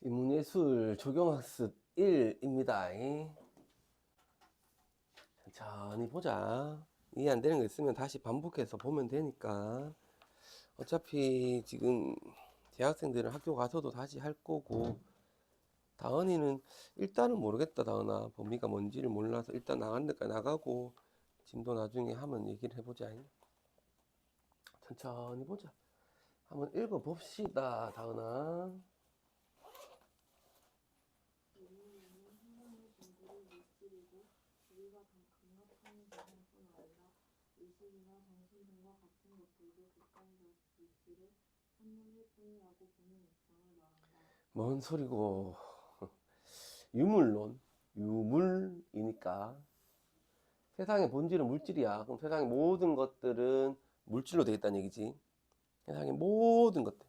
인문예술 적용학습 1입니다. 천천히 보자. 이해 안 되는 거 있으면 다시 반복해서 보면 되니까. 어차피 지금 대학생들은 학교 가서도 다시 할 거고, 다은이는 일단은 모르겠다. 다은아, 범위가 뭔지를 몰라서 일단 나가는 데까지 나가고 진도 나중에 하면 얘기를 해보자. 천천히 보자. 한번 읽어봅시다. 다은아. 인류는 행동의 본질이 물질이고 우리가 강력한 대상뿐 아니라 의식이나 정신 등과 같은 것들도 객관적 물질의 산물일 뿐이라고 보는 입장을 말한다. 뭔 소리고. 유물론, 유물이니까 세상의 본질은 물질이야. 그럼 세상의 모든 것들은 물질로 되어 있다는 얘기지. 세상의 모든 것들,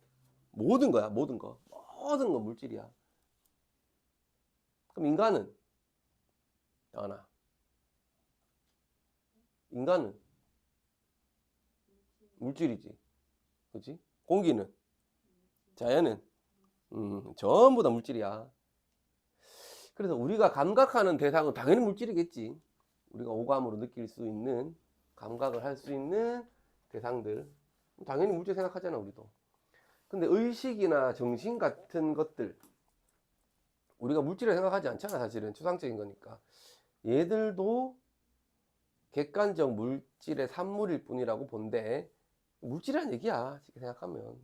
모든 거야, 모든 거, 모든 건 물질이야. 그럼 인간은, 하나, 인간은 물질이지, 그렇지? 공기는, 자연은, 전부 다 물질이야. 그래서 우리가 감각하는 대상은 당연히 물질이겠지. 우리가 오감으로 느낄 수 있는, 감각을 할 수 있는 대상들, 당연히 물질 생각하잖아, 우리도. 근데 의식이나 정신 같은 것들, 우리가 물질을 생각하지 않잖아. 사실은 추상적인 거니까. 얘들도 객관적 물질의 산물일 뿐이라고 본데, 물질이란 얘기야. 쉽게 생각하면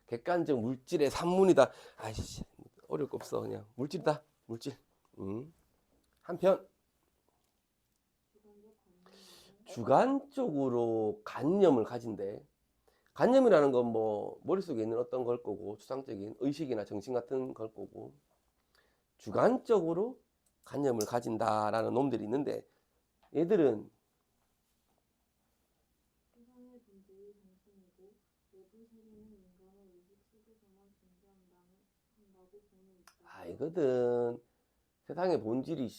객관적 물질의 산물이다. 아이씨, 어려울 거 없어. 그냥 물질이다, 물질. 한편 주관적으로 관념을 가진대. 관념이라는 건 뭐 머릿속에 있는 어떤 걸 거고, 추상적인 의식이나 정신 같은 걸 거고, 주관적으로 관념을 가진다라는 놈들이 있는데, 얘들은 세상의 본질이 정신이고 외부 세계는 인간의 의식 속에서만 존재한다고 보는 입장을 알거든. 세상의 본질이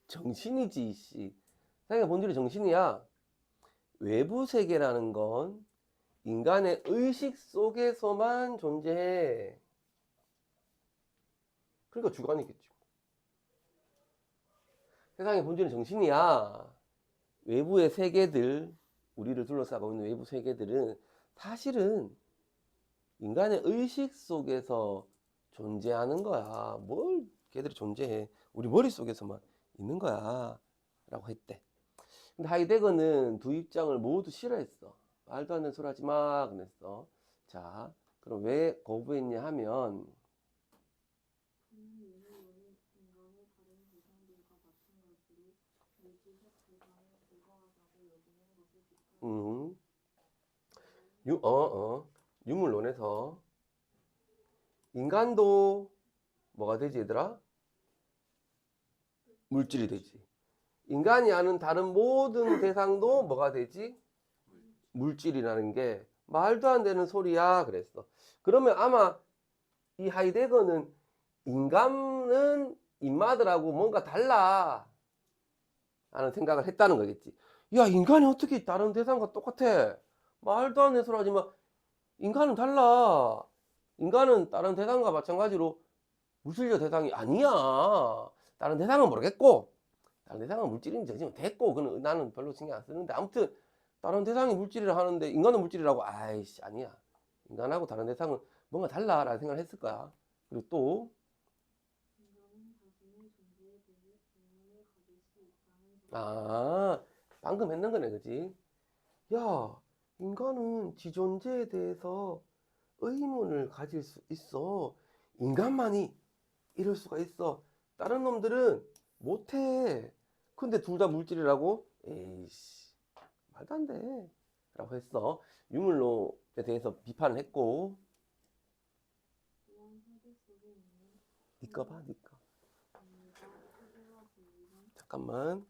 정신이지. 세상의 본질이 정신이야. 외부 세계라는 건 인간의 의식 속에서만 존재해. 그러니까 주관이겠지. 세상의 본질은 정신이야. 외부의 세계들, 우리를 둘러싸고 있는 외부 세계들은 사실은 인간의 의식 속에서 존재하는 거야. 뭘 걔들이 존재해. 우리 머릿속에서만 있는 거야. 라고 했대. 근데 하이데거는 두 입장을 모두 싫어했어. 말도 안 되는 소리 하지 마. 그랬어. 자, 그럼 왜 거부했냐 하면, 그는 유물론이 인간의 다른 대상들과 마찬가지로 물질적 대상에 불과하다고 여기는 것을 비판했다. 유물론에서 인간도 뭐가 되지, 얘들아? 물질이 되지. 인간이 아는 다른 모든 대상도 뭐가 되지? 물질이라는 게 말도 안 되는 소리야. 그랬어. 그러면 아마 이 하이데거는 인간은 인마들하고 뭔가 달라 라는 생각을 했다는 거겠지. 야, 인간이 어떻게 다른 대상과 똑같아? 말도 안 되는 소리 하지 마. 인간은 달라. 인간은 다른 대상과 마찬가지로 물질적 대상이 아니야. 다른 대상은 모르겠고, 다른 대상은 물질인지 지금 됐고, 그는 나는 별로 신경 안 쓰는데, 아무튼 다른 대상이 물질이라 하는데 인간은 물질이라고. 아이씨, 아니야. 인간하고 다른 대상은 뭔가 달라라는 생각을 했을 거야. 그리고 또 인간은 자신의 존재에 대해 의문을 가질 수 있다는 소리다. 방금 했는 거네, 그지? 야, 인간은 지 존재에 대해서 의문을 가질 수 있어. 인간만이 이럴 수가 있어. 다른 놈들은 못해. 근데 둘 다 물질이라고? 에이씨, 말도 안 돼. 라고 했어. 유물론에 대해서 비판을 했고. 또한 세계 속에 있는 니꺼 봐, 니꺼. 의미가 세계와 분리된 잠깐만.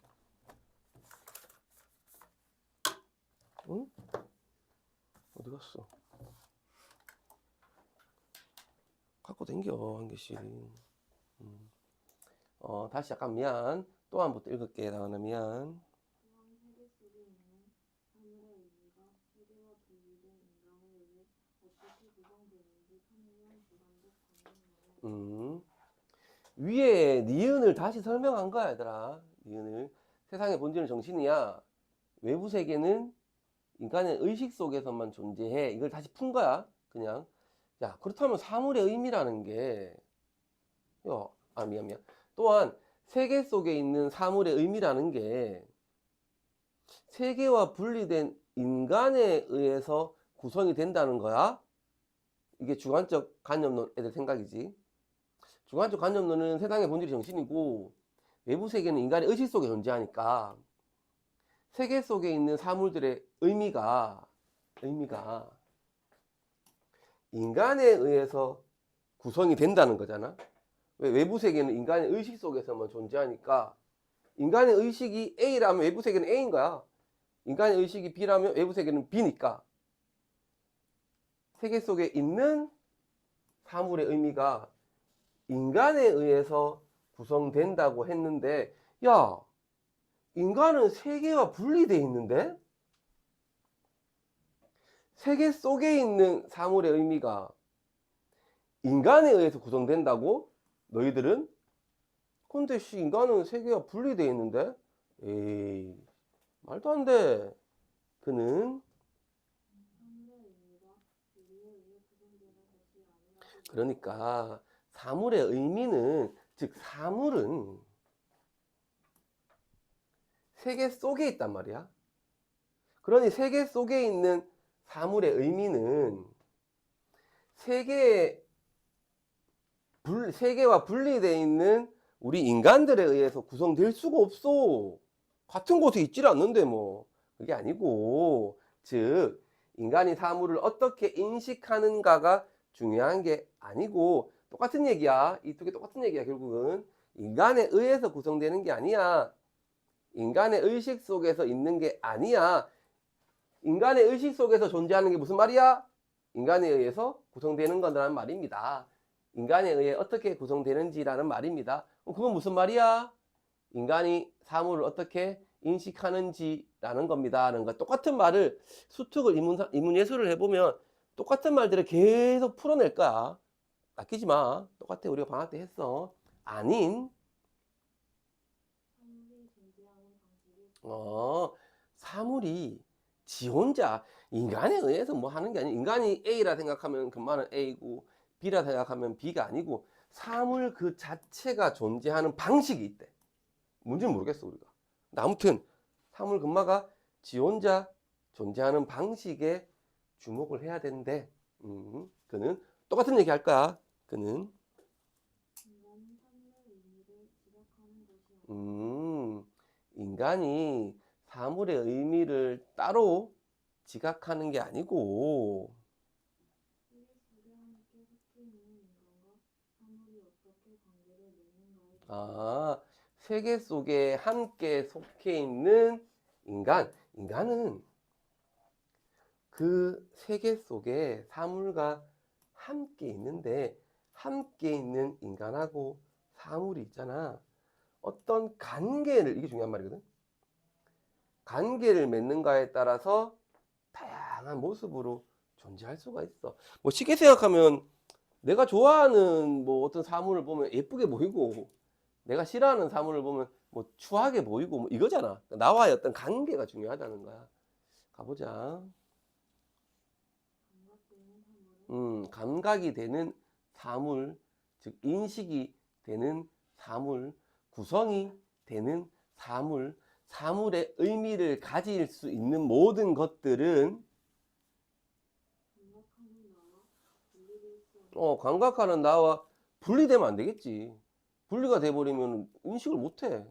응? 어디 갔어? 갖고 댕겨, 한 개씩. 다시 잠깐 미안. 또 한 번부터 읽을게. 다은아 미안. 또한 세계 속에 있는 사물의 의미가 세계와 분리된 인간에 의해 어떻게 구성되는지 탐구한 주관적 관념만에 음, 위에 니은을 다시 설명한 거야, 얘들아. 니은을. 세상의 본질은 정신이야. 외부 세계는 인간의 의식 속에서만 존재해. 이걸 다시 푼 거야, 그냥. 야, 그렇다면 사물의 의미라는 게, 미안. 또한 세계 속에 있는 사물의 의미라는 게 세계와 분리된 인간에 의해서 구성이 된다는 거야. 이게 주관적 관념론 애들 생각이지. 주관적 관념론은 세상의 본질이 정신이고 외부 세계는 인간의 의식 속에 존재하니까 세계 속에 있는 사물들의 의미가 인간에 의해서 구성이 된다는 거잖아. 왜? 외부 세계는 인간의 의식 속에서만 존재하니까 인간의 의식이 A라면 외부 세계는 A인 거야. 인간의 의식이 B라면 외부 세계는 B니까 세계 속에 있는 사물의 의미가 인간에 의해서 구성된다고 했는데, 야, 인간은 세계와 분리되어 있는데? 세계 속에 있는 사물의 의미가 인간에 의해서 구성된다고? 너희들은? 근데 인간은 세계와 분리되어 있는데? 에이, 말도 안 돼. 그는 사물의 의미가 우리에 의해 구성되는 것이 아니라고 그러니까 사물의 의미는, 즉 사물은 세계 속에 있단 말이야. 그러니 세계 속에 있는 사물의 의미는 세계와 분리되어 있는 우리 인간들에 의해서 구성될 수가 없어. 같은 곳에 있질 않는데 뭐. 그게 아니고, 즉 인간이 사물을 어떻게 인식하는가가 중요한 게 아니고, 똑같은 얘기야. 이 두 개 똑같은 얘기야. 결국은 인간에 의해서 구성되는 게 아니야. 인간의 의식 속에서 있는 게 아니야. 인간의 의식 속에서 존재하는 게 무슨 말이야? 인간에 의해서 구성되는 거라는 말입니다. 인간에 의해 어떻게 구성되는지라는 말입니다. 그건 무슨 말이야? 인간이 사물을 어떻게 인식하는지라는 겁니다. 라는 거. 똑같은 말을 수특을 인문예술을 해보면 똑같은 말들을 계속 풀어낼 거야. 아끼지 마. 똑같아. 우리가 방학 때 했어. 아닌 사물이 존재하는 방식이 사물이 지 혼자 인간에 의해서 뭐 하는 게 아니고, 인간이 A라 생각하면 그만은 A고 B라 생각하면 B가 아니고 사물 그 자체가 존재하는 방식이 있대. 뭔지는 모르겠어 우리가. 근데 아무튼 사물 근마가 지 혼자 존재하는 방식에 주목을 해야 된대. 그는 똑같은 얘기 할 거야. 그는 인간은 사물의 의미를 지각하는 것이 아니라 인간이 사물의 의미를 따로 지각하는 게 아니고, 세계 속에 함께 속해 있는 인간과 사물이 어떻게 관계를 맺는가에 세계 속에 함께 속해 있는 인간은 그 세계 속에 사물과 함께 있는데, 함께 있는 인간하고 사물이 있잖아. 어떤 관계를, 이게 중요한 말이거든. 관계를 맺는가에 따라서 다양한 모습으로 존재할 수가 있어. 뭐 쉽게 생각하면 내가 좋아하는 뭐 어떤 사물을 보면 예쁘게 보이고, 내가 싫어하는 사물을 보면 뭐 추하게 보이고, 뭐 이거잖아. 나와의 어떤 관계가 중요하다는 거야. 가보자. 감각되는 사물은 감각이 되는 사물, 즉 인식이 되는 사물, 구성이 되는 사물, 사물의 의미를 가질 수 있는 모든 것들은 감각하는 나와 분리될 수 없는 감각하는 나와 분리되면 안 되겠지. 분리가 돼버리면 인식을 못해.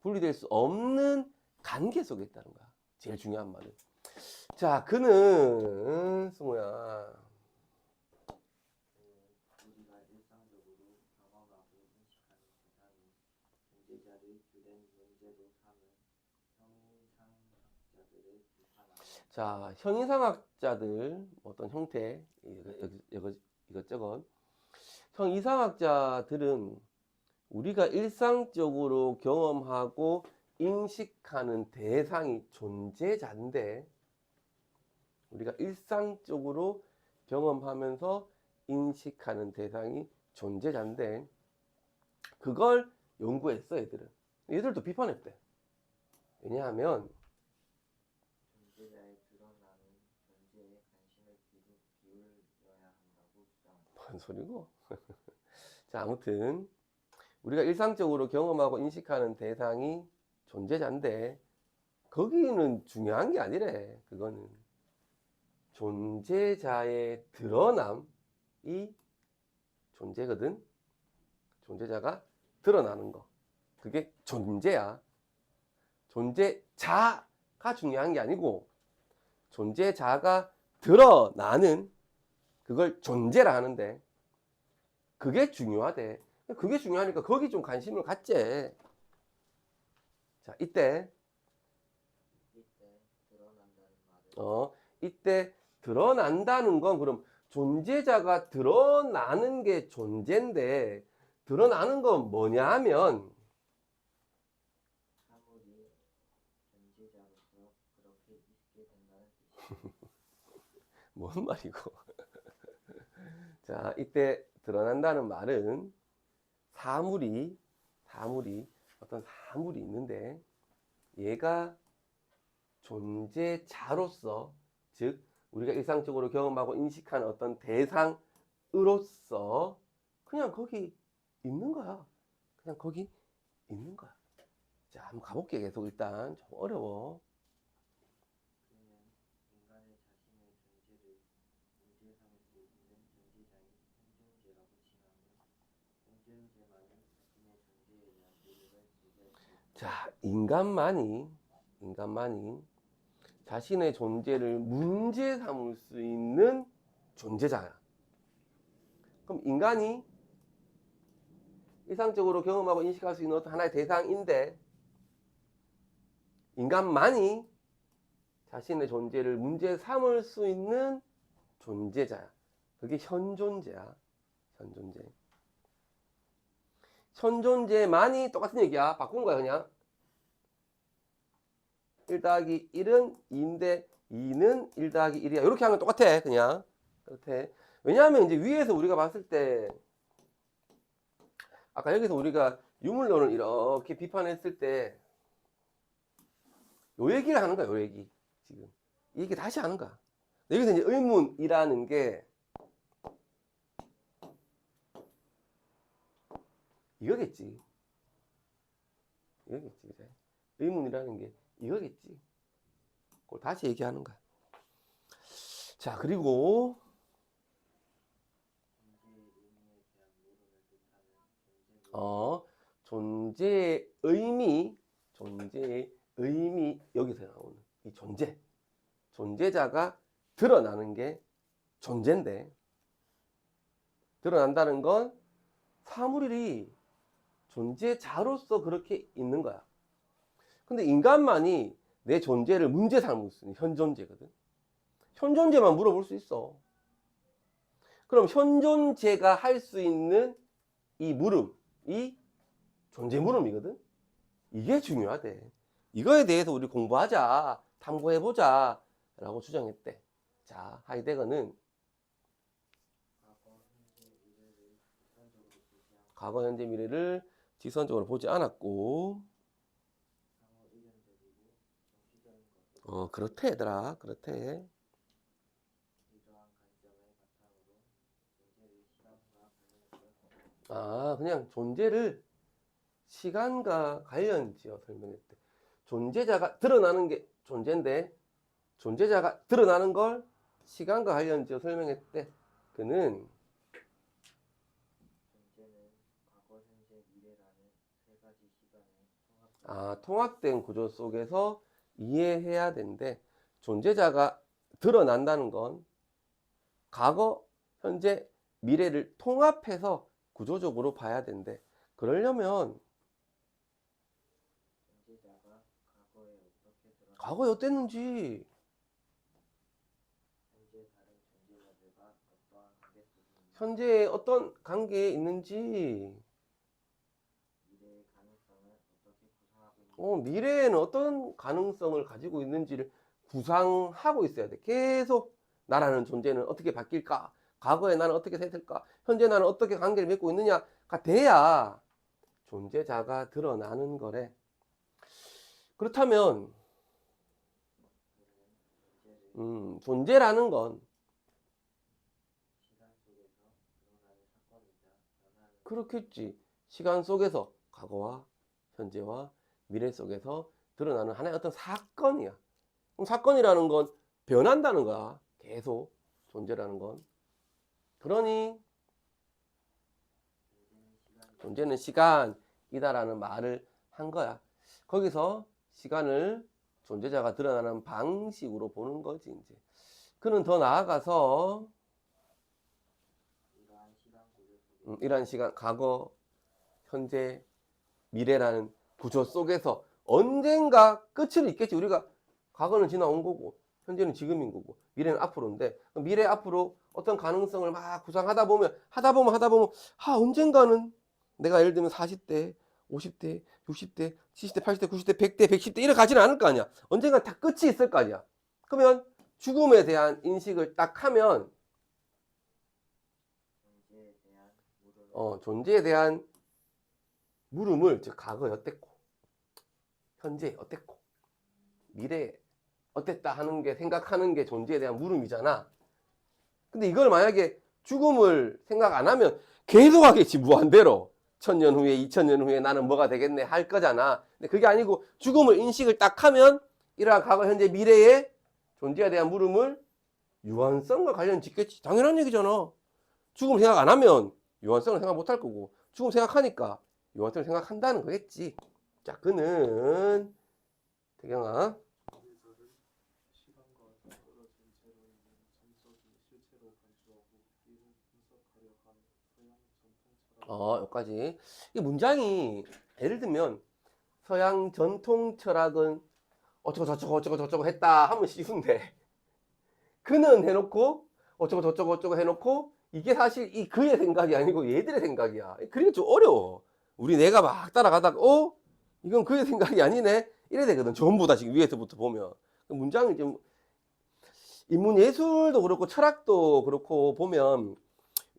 분리될 수 없는 관계 속에 있다는 거야. 제일 중요한 말은. 자, 그는 승우야. 우리가 일상적으로 경험하고 인식하는 대상이 존재자를 주된 문제로 삼은 형이상학자들을 비판하며 자, 형이상학자들 어떤 형태 이것저것 형이상학자들은 우리가 일상적으로 경험하고 인식하는 대상이 존재자인데, 우리가 일상적으로 경험하면서 인식하는 대상이 존재자인데, 그걸 연구했어 애들은. 얘들도 비판했대. 왜냐하면 존재자의 드러나는 존재에 관심을 기울여야 한다고 주장합니다. 뭔 소리고? 자, 아무튼 우리가 일상적으로 경험하고 인식하는 대상이 존재자인데 거기는 중요한 게 아니래. 그거는 존재자의 드러남이 존재거든. 존재자가 드러나는 거. 그게 존재야. 존재자가 중요한 게 아니고 존재자가 드러나는 그걸 존재라 하는데 그게 중요하대. 그게 중요하니까 거기 좀 관심을 갖지. 자, 이때 드러난다는 말은 이때 드러난다는 건 그럼 존재자가 드러나는 게 존재인데 드러나는 건 뭐냐 하면 사물이 존재자로서 그렇게 있게 된다는 뜻이에요. 뭔 말이고. 자, 이때 드러난다는 말은 사물이 어떤 사물이 있는데 얘가 존재자로서 즉 우리가 일상적으로 경험하고 인식하는 어떤 대상으로서 그냥 거기 있는 거야. 그냥 거기 있는 거야. 자, 한번 가볼게. 계속 일단 좀 어려워. 그는 인간의 자신의 존재를 문제 삼을 수 있는 존재자인 현존재라고 칭하며 현존재만이 자신의 존재에 대한 이유를 제기할 수 있다. 자, 인간만이 자신의 존재를 문제 삼을 수 있는 존재자야. 그럼 인간이 일상적으로 경험하고 인식할 수 있는 어떤 하나의 대상인데 인간만이 자신의 존재를 문제 삼을 수 있는 존재자야. 그게 현존재야. 현존재. 현존재만이 똑같은 얘기야. 바꾼 거야 그냥. 1 더하기 1은 2인데 2는 1 더하기 1이야. 이렇게 하면 똑같아. 그냥. 그렇대. 왜냐하면 이제 위에서 우리가 봤을 때 아까 여기서 우리가 유물론을 이렇게 비판했을 때 요 얘기를 하는 거야. 요 얘기. 지금. 이 얘기 다시 하는 거야. 여기서 이제 의문이라는 게 이거겠지. 이거겠지. 그래. 의문이라는 게 이거겠지. 그걸 다시 얘기하는 거야. 자, 그리고 존재의 의미에 대한 모름을 뜻하는 존재의 의미 여기서 나오는 이 존재자가 드러나는 게 존재인데 드러난다는 건 사물이 존재자로서 그렇게 있는 거야. 근데 인간만이 내 존재를 문제 삼을 수 있는 현존재거든. 현존재만 물어볼 수 있어. 그럼 현존재가 할 수 있는 이 물음, 이 존재 물음이거든. 이게 중요하대. 이거에 대해서 우리 공부하자, 탐구해보자 라고 주장했대. 자, 하이데거는 과거, 현재, 미래를 지선적으로 보지 않았고 상호 일련적이고 정치적인 것들 그렇대 얘들아. 그렇대. 이러한 관점을 바탕으로 존재를 시간과 관련해서 그냥 존재를 시간과 관련지어 설명했대. 존재자가 드러나는 게 존재인데 존재자가 드러나는 걸 시간과 관련지어 설명했대. 그는 존재는 과거, 현재, 미래라는 세 가지 시간의 통합된 구조 속에서 이해해야 된대. 존재자가 드러난다는 건 과거, 현재, 미래를 통합해서 구조적으로 봐야 된대. 그러려면 존재자가 과거에 어떻게 드러나 과거에 어땠는지 현재 다른 존재자들과 어떠한 관계 속에 있는지 현재에 어떤 관계에 있는지 미래의 가능성을 어떻게 구상하고 있는지 미래에는 어떤 가능성을 가지고 있는지를 구상하고 있어야 돼. 계속 나라는 존재는 어떻게 바뀔까? 과거에 나는 어떻게 됐을까? 현재 나는 어떻게 관계를 맺고 있느냐가 돼야 존재자가 드러나는 거래. 그렇다면 존재라는 건 시간 속에서 드러나는 사건이자 변화는 그렇겠지. 시간 속에서 과거와 현재와 미래 속에서 드러나는 하나의 어떤 사건이야. 그럼 사건이라는 건 변한다는 거야. 계속 존재라는 건. 그러니 존재는 시간이다라는 말을 한 거야. 거기서 시간을 존재자가 드러나는 방식으로 보는 거지, 이제. 그는 더 나아가서 이러한 시간 구조 속에 이러한 시간, 과거, 현재, 미래라는 구조 속에서 언젠가 끝은 있겠지. 우리가 과거는 지나온 거고, 현재는 지금인 거고, 미래는 앞으로인데, 미래 앞으로 어떤 가능성을 막 구상하다 보면, 언젠가는 내가 예를 들면 40대, 50대, 60대, 70대, 80대, 90대, 100대, 110대 이래 가지는 않을 거 아니야. 언젠가 다 끝이 있을 거 아니야. 그러면 죽음에 대한 인식을 딱 하면, 존재에 대한 물음을, 즉 과거에 어땠고 현재 어땠고 미래에 어땠다 하는 게, 생각하는 게 존재에 대한 물음이잖아. 근데 이걸 만약에 죽음을 생각 안 하면 계속 하겠지. 무한대로 1000년 후에 2000년 후에 나는 뭐가 되겠네 할 거잖아. 근데 그게 아니고 죽음을 인식을 딱 하면 이러한 과거 현재 미래의 존재에 대한 물음을 유한성과 관련 짓겠지. 당연한 얘기잖아. 죽음 생각 안 하면 유한성을 생각 못 할 거고, 죽음 생각하니까 유한성을 생각한다는 거겠지. 자, 그는 태경아, 존재자를 시간과 떨어진 채로 있는 전적인 실체로 간주하고 이를 분석하려 한 서양 전통 철학. 여기까지. 이 문장이 예를 들면 서양 전통 철학은 어쩌고 저쩌고 어쩌고 저쩌고 했다 하면 쉬운데, 그는 해놓고 어쩌고 저쩌고 어쩌고 해놓고 이게 사실 이 그의 생각이 아니고 얘들의 생각이야. 그게 좀 어려워. 내가 막 따라가다가 이건 그의 생각이 아니네 이래 되거든. 전부 다 지금 위에서부터 보면 문장이 좀, 인문 예술도 그렇고 철학도 그렇고 보면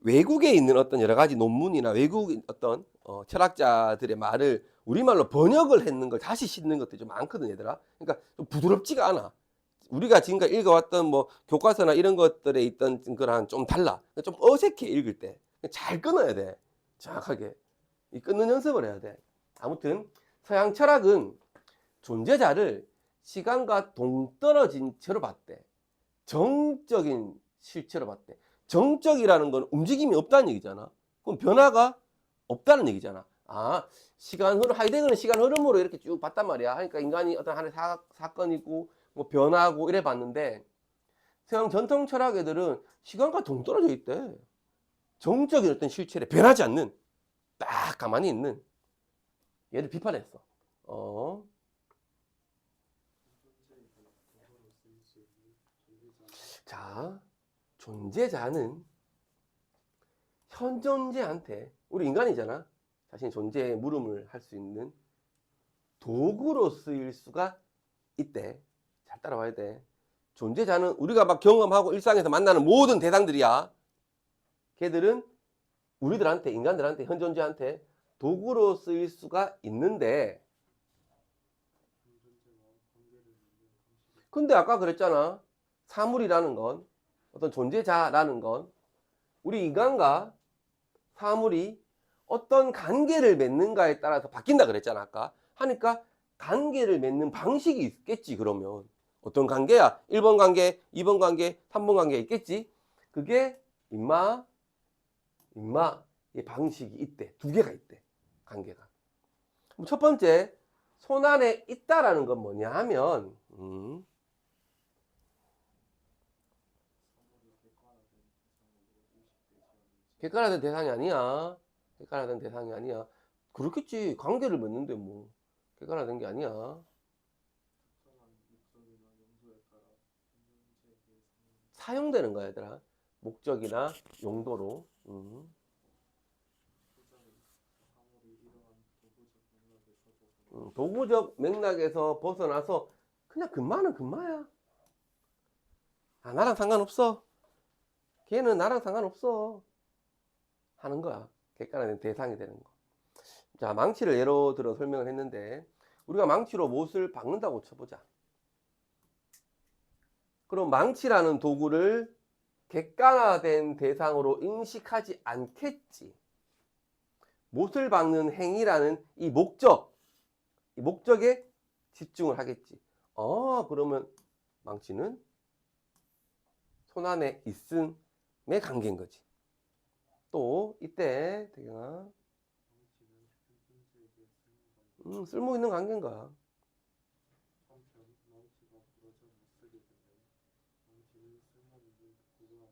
외국에 있는 어떤 여러 가지 논문이나 외국 어떤 철학자들의 말을 우리말로 번역을 했는 걸 다시 싣는 것들이 좀 많거든, 얘들아. 그러니까 좀 부드럽지가 않아. 우리가 지금까지 읽어왔던 뭐 교과서나 이런 것들에 있던 거랑 좀 달라. 좀 어색해, 읽을 때. 잘 끊어야 돼. 정확하게. 이 끊는 연습을 해야 돼. 아무튼 서양 철학은 존재자를 시간과 동떨어진 채로 봤대. 정적인 실체로 봤대. 정적이라는 건 움직임이 없다는 얘기잖아. 그럼 변화가 없다는 얘기잖아. 시간 흐름, 하이데거는 시간 흐름으로 이렇게 쭉 봤단 말이야. 그러니까 인간이 어떤 하나의 사건이고 뭐 변하고 이래 봤는데, 서양 전통 철학 애들은 시간과 동떨어져 있대. 정적인 어떤 실체를 변하지 않는, 딱 가만히 있는, 얘를 비판했어. 자, 존재자는 현존재한테, 우리 인간이잖아. 자신의 존재의 물음을 할 수 있는 도구로 쓰일 수가 있대. 잘 따라와야 돼. 존재자는 우리가 막 경험하고 일상에서 만나는 모든 대상들이야. 걔들은 우리들한테, 인간들한테, 현존재한테 도구로 쓰일 수가 있는데, 근데 아까 그랬잖아. 사물이라는 건, 어떤 존재자라는 건 우리 인간과 사물이 어떤 관계를 맺는가에 따라서 바뀐다 그랬잖아, 아까. 하니까 관계를 맺는 방식이 있겠지. 그러면 어떤 관계야? 1번 관계, 2번 관계, 3번 관계 있겠지. 그게 임마의 방식이 있대. 두 개가 있대, 관계가. 첫 번째, 손 안에 있다라는 건 뭐냐 하면 객관화된 대상이 아니야. 객관화된 대상이 아니야. 그렇겠지. 관계를 맺는데 뭐 객관화된 게 아니야. 사용되는 거야, 얘들아. 목적이나 용도로. 도구적 맥락에서 벗어나서 그냥 금마는 금마야. 나랑 상관없어. 걔는 나랑 상관없어. 하는 거야. 객관화된 대상이 되는 거. 자, 망치를 예로 들어 설명을 했는데 우리가 망치로 못을 박는다고 쳐보자. 그럼 망치라는 도구를 객관화된 대상으로 인식하지 않겠지. 못을 박는 행위라는 이 목적에 집중을 하겠지. 그러면 망치는 손 안에 있음의 관계인 거지. 또 이때 태경아, 쓸모 있는 관계인 거야.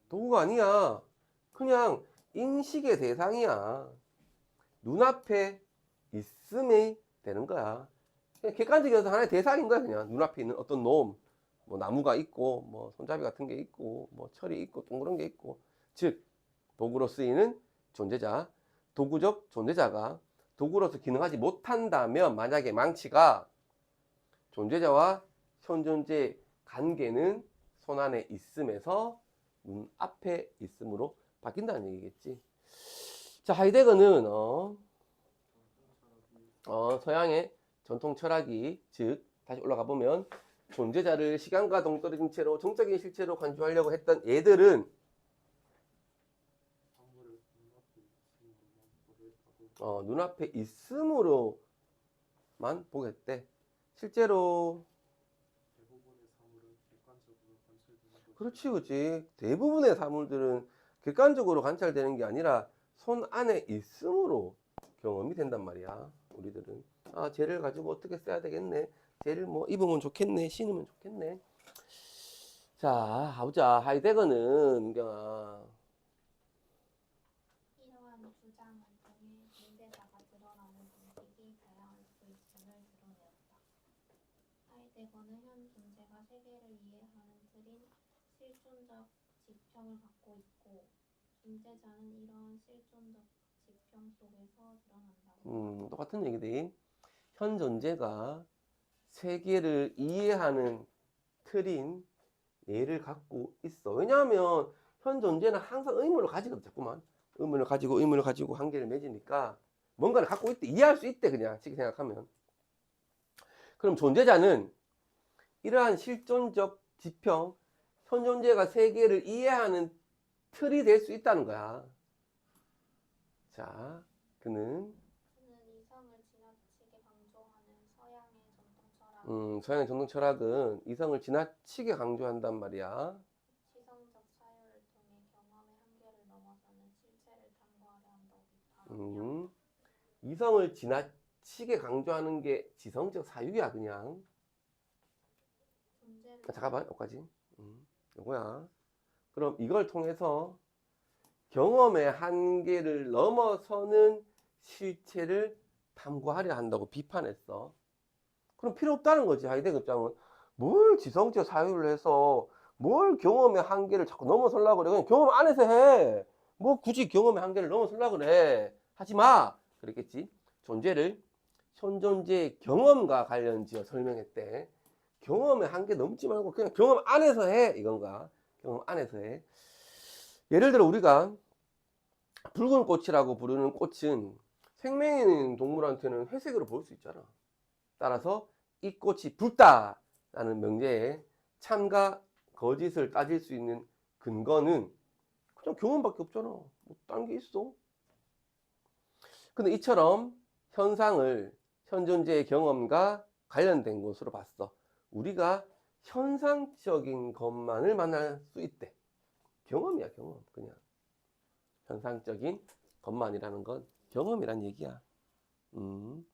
도구가 아니야. 그냥 인식의 대상이야. 눈앞에 있음이 되는 거야. 그냥 객관적이어서 하나의 대상인 거야. 그냥 눈앞에 있는 어떤 놈, 뭐 나무가 있고, 뭐 손잡이 같은 게 있고, 뭐 철이 있고, 동그란 게 있고. 즉 도구로 쓰이는 존재자, 도구적 존재자가 도구로서 기능하지 못한다면, 만약에 망치가 존재자와 현존재의 관계는 손 안에 있음에서 눈앞에 있음으로 바뀐다는 얘기겠지. 자, 하이데거는 서양의 전통 철학이, 즉 다시 올라가 보면 존재자를 시간과 동떨어진 채로 정적인 실체로 간주하려고 했던 얘들은 눈앞에 있음으로만 보겠대. 실제로 그렇지. 대부분의 사물들은 객관적으로 관찰되는 게 아니라 손 안에 있음으로 경험이 된단 말이야. 우리들은 쟤를 가지고 어떻게 써야 되겠네, 쟤를 뭐 입으면 좋겠네, 신으면 좋겠네. 자, 가보자. 하이데거는 이러한 주장을 통해 존재자가 드러나는 방식이 다양할 수 있음을 드러내었다. 하이데거는 현 존재가 세계를 이해하는 틀인 실존적 지평을 갖고 있고, 존재자는 이러한 실존적 지평 속에서 드러난다고. 똑같은 얘기지. 현 존재가 세계를 이해하는 틀인 얘를 갖고 있어. 왜냐하면 현 존재는 항상 의문을 가지거든. 자꾸만 의문을 가지고 한계를 맺으니까 뭔가를 갖고 있대, 이해할 수 있대, 그냥 쉽게 생각하면. 그럼 존재자는 이러한 실존적 지평, 현 존재가 세계를 이해하는 틀이 될 수 있다는 거야. 자, 그는 이성을 지나치게 강조하는 서양의 전통 철학은 이성을 지나치게 강조한단 말이야. 지성적 사유를 통해 경험의 한계를 넘어서는 실체를 탐구하려 한다고 비판하며, 이성을 지나치게 강조하는 게 지성적 사유야, 그냥. 잠깐만, 여기까지. 이거야. 그럼 이걸 통해서 경험의 한계를 넘어서는 실체를 탐구하려 한다고 비판했어. 그럼 필요 없다는 거지. 하이데거 입장은 뭘 지성적 사유를 해서 뭘 경험의 한계를 자꾸 넘어서려고 그래. 그냥 경험 안에서 해. 뭐 굳이 경험의 한계를 넘어서려고 그래. 하지 마. 그랬겠지. 존재를 현존재의 경험과 관련지어 설명했대. 경험의 한계 넘지 말고 그냥 경험 안에서 해, 이건가. 경험 안에서 해. 예를 들어 우리가 붉은 꽃이라고 부르는 꽃은 생명이 있는 동물한테는 회색으로 보일 수 있잖아. 따라서 이 꽃이 붉다라는 명제에 참과 거짓을 따질 수 있는 근거는 그냥 경험밖에 없잖아. 뭐 다른 게 있어? 근데 이처럼 현상을 현존재의 경험과 관련된 것으로 봤어. 우리가 현상적인 것만을 만날 수 있대. 경험이야, 경험. 그냥 현상적인 것만이라는 건 경험이란 얘기야. 전통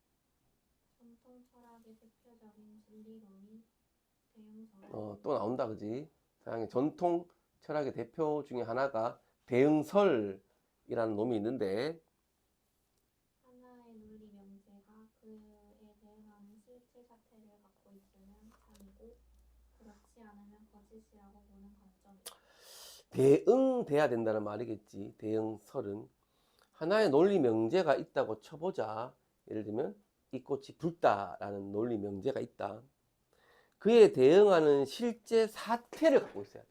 철학의 대표적인 진리론이 대응설. 또 나온다, 그지? 서양의 전통 철학의 대표 중에 하나가 대응설이라는 놈이 있는데, 하나의 논리 명제가 그에 대응하는 실제 사태를 갖고 있으면 참이고, 그렇지 않으면 거짓이라고 보는 관점이다. 대응돼야 된다는 말이겠지. 대응설은 하나의 논리 명제가 있다고 쳐보자. 예를 들면 이 꽃이 붉다라는 논리 명제가 있다. 그에 대응하는 실제 사태를 갖고 있어야 돼.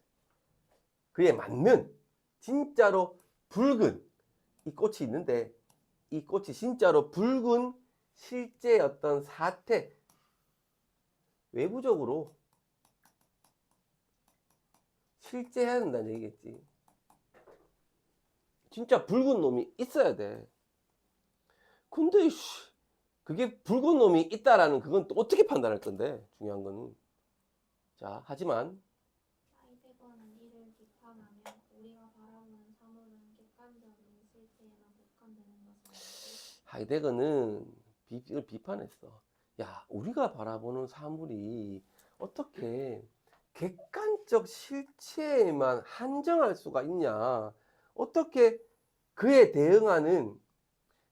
그에 맞는 진짜로 붉은 이 꽃이 있는데 이 꽃이 진짜로 붉은 실제 어떤 사태, 외부적으로 실제 해야 된다는 얘기겠지. 진짜 붉은 놈이 있어야 돼. 근데 그게 붉은 놈이 있다라는 그건 또 어떻게 판단할 건데, 중요한 거는. 자, 하지만 하이데거는 이를 비판하며 우리가 바라보는 사물은 객관적인 실체에만 국한되는 것은 하이데거는 이걸 비판했어. 야, 우리가 바라보는 사물이 어떻게 객관적 실체에만 한정할 수가 있냐? 어떻게 그에 대응하는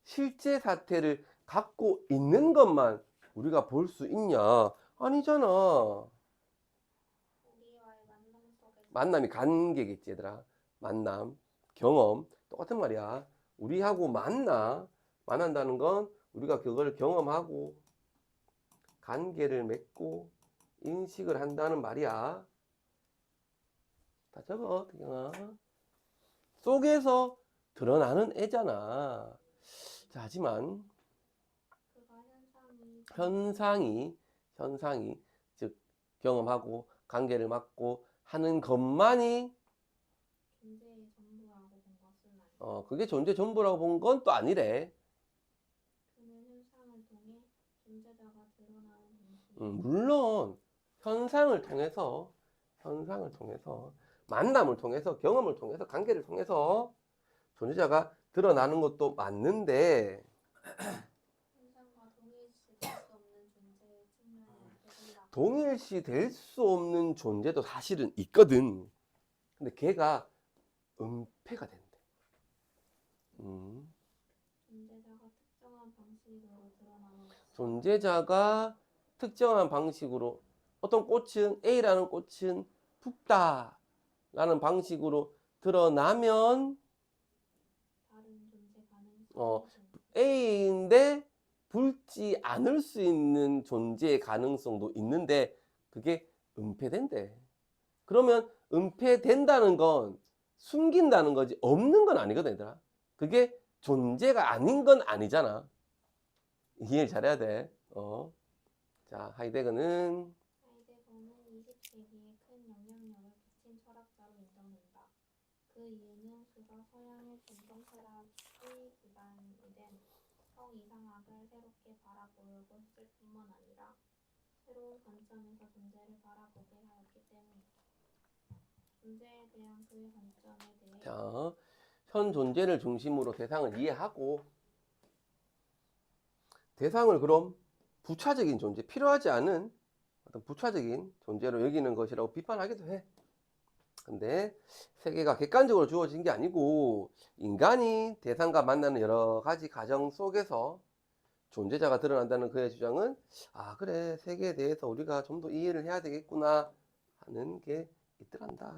실제 사태를 갖고 있는 것만 우리가 볼 수 있냐? 아니잖아. 우리와의 만남 속에서 만남이 관계겠지, 얘들아. 만남, 경험, 똑같은 말이야. 우리하고 만난다는 건 우리가 그걸 경험하고 관계를 맺고 인식을 한다는 말이야. 다 적어, 태경아. 속에서 드러나는 애잖아. 자, 하지만 그가 현상이 현상이 즉 경험하고 관계를 맺고 하는 것만이 존재의 전부라고 본 것은 아니다. 그게 존재 전부라고 본 건 또 아니래. 그는 현상을 통해 존재자가 드러나는 동시에 물론 현상을 통해서 만남을 통해서 경험을 통해서 관계를 통해서 존재자가 드러나는 것도 맞는데 현상과 동일시 될 수 없는 존재의 측면이 있다. 동일시 될 수 없는 존재도 사실은 있거든. 근데 걔가 은폐가 된대. 존재자가 특정한 방식으로 어떤 꽃은 A라는 꽃은 붉다라는 방식으로 드러나면 다른 존재 가능성이 A인데 붉지 않을 수 있는 존재의 가능성도 있는데 그게 은폐된대. 그러면 은폐된다는 건 숨긴다는 거지 없는 건 아니거든, 얘들아. 그게 존재가 아닌 건 아니잖아. 이해를 잘해야 돼. 자, 하이데거는 20세기에 큰 영향력을 끼친 철학자로 인정된다. 그 이유는 그가 서양의 전통철학이 기반이 된 성이상학을 새롭게 바라보려고 했을 뿐만 아니라 새로운 관점에서 존재를 바라보게 하였기 때문이다. 존재에 대한 그의 관점에 대해 자, 현 존재를 중심으로 대상을 이해하고 대상을 그럼 부차적인 존재, 필요하지 않은 어떤 부차적인 존재로 여기는 것이라고 비판하기도 해. 근데 세계가 객관적으로 주어진 게 아니고 인간이 대상과 만나는 여러 가지 과정 속에서 존재자가 드러난다는 그의 주장은 그래, 세계에 대해서 우리가 좀 더 이해를 해야 되겠구나 하는 게 있더란다.